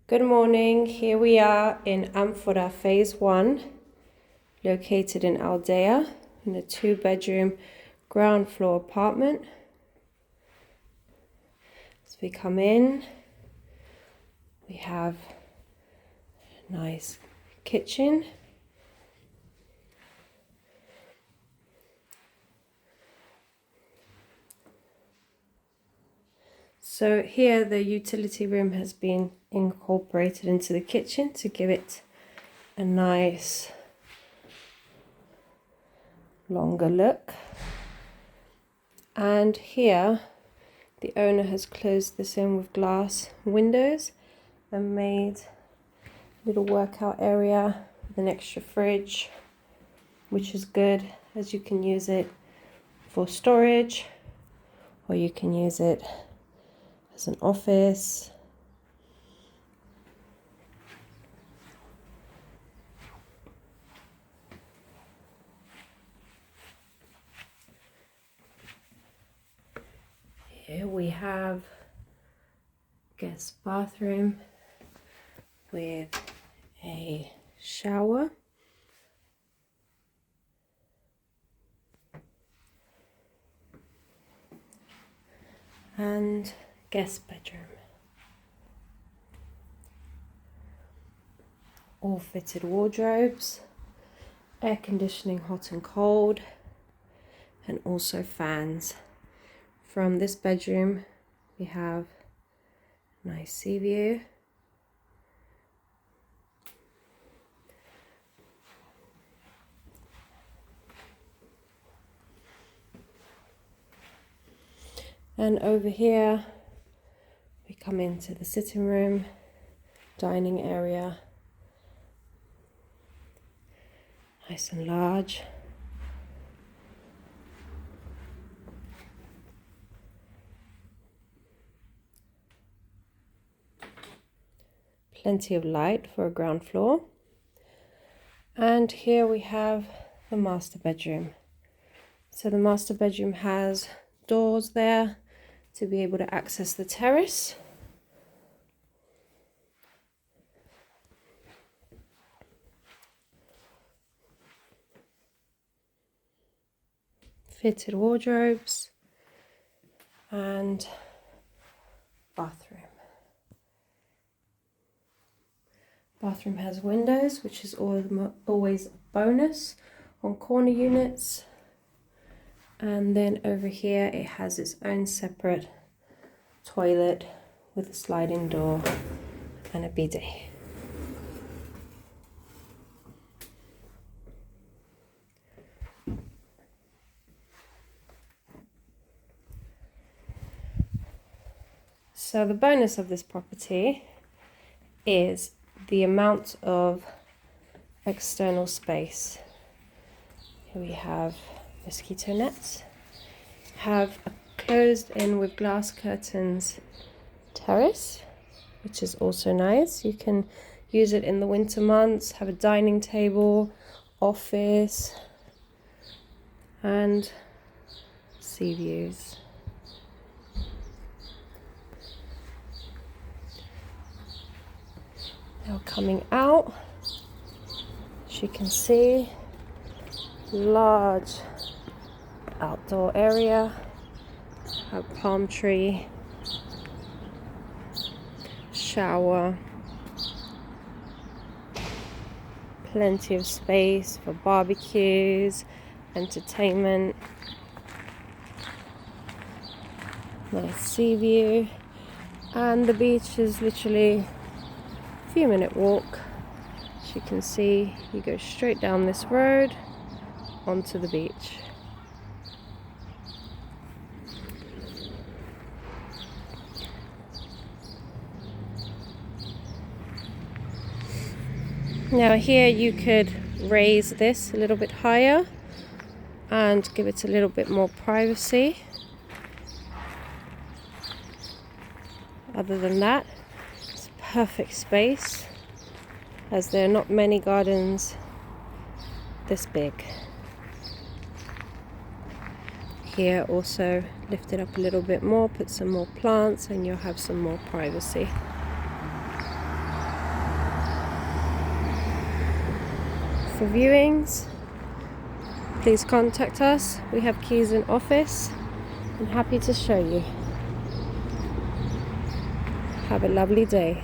Good morning. Here we are in Amphora Phase 1, located in Aldea, in a 2-bedroom ground floor apartment. As we come in, we have a nice kitchen. So here the utility room has been incorporated into the kitchen to give it a nice longer look. And here the owner has closed this in with glass windows and made a little workout area with an extra fridge, which is good as you can use it for storage or you can use it as an office. Here we have guest bathroom with a shower. And guest bedroom. All fitted wardrobes, air conditioning hot and cold, and also fans. From this bedroom we have a nice sea view. And over here we come into the sitting room, dining area, nice and large. Plenty of light for a ground floor. And here we have the master bedroom. So the master bedroom has doors there to be able to access the terrace. Fitted wardrobes and bathroom. Bathroom has windows, which is always a bonus on corner units. And then over here it has its own separate toilet with a sliding door and a bidet. So the bonus of this property is the amount of external space. Here we have mosquito nets, have a closed in with glass curtains terrace, which is also nice. You can use it in the winter months, have a dining table, office, and sea views. Now coming out, as you can see, large outdoor area, a palm tree, shower, plenty of space for barbecues, entertainment, nice sea view, and the beach is literally a few-minute walk. As you can see, you go straight down this road onto the beach. Now here you could raise this a little bit higher and give it a little bit more privacy. Other than that, it's perfect space, as there are not many gardens this big. Here also lift it up a little bit more, put some more plants, and you'll have some more privacy. for viewings, please contact us. We have keys in office. I'm happy to show you. Have a lovely day.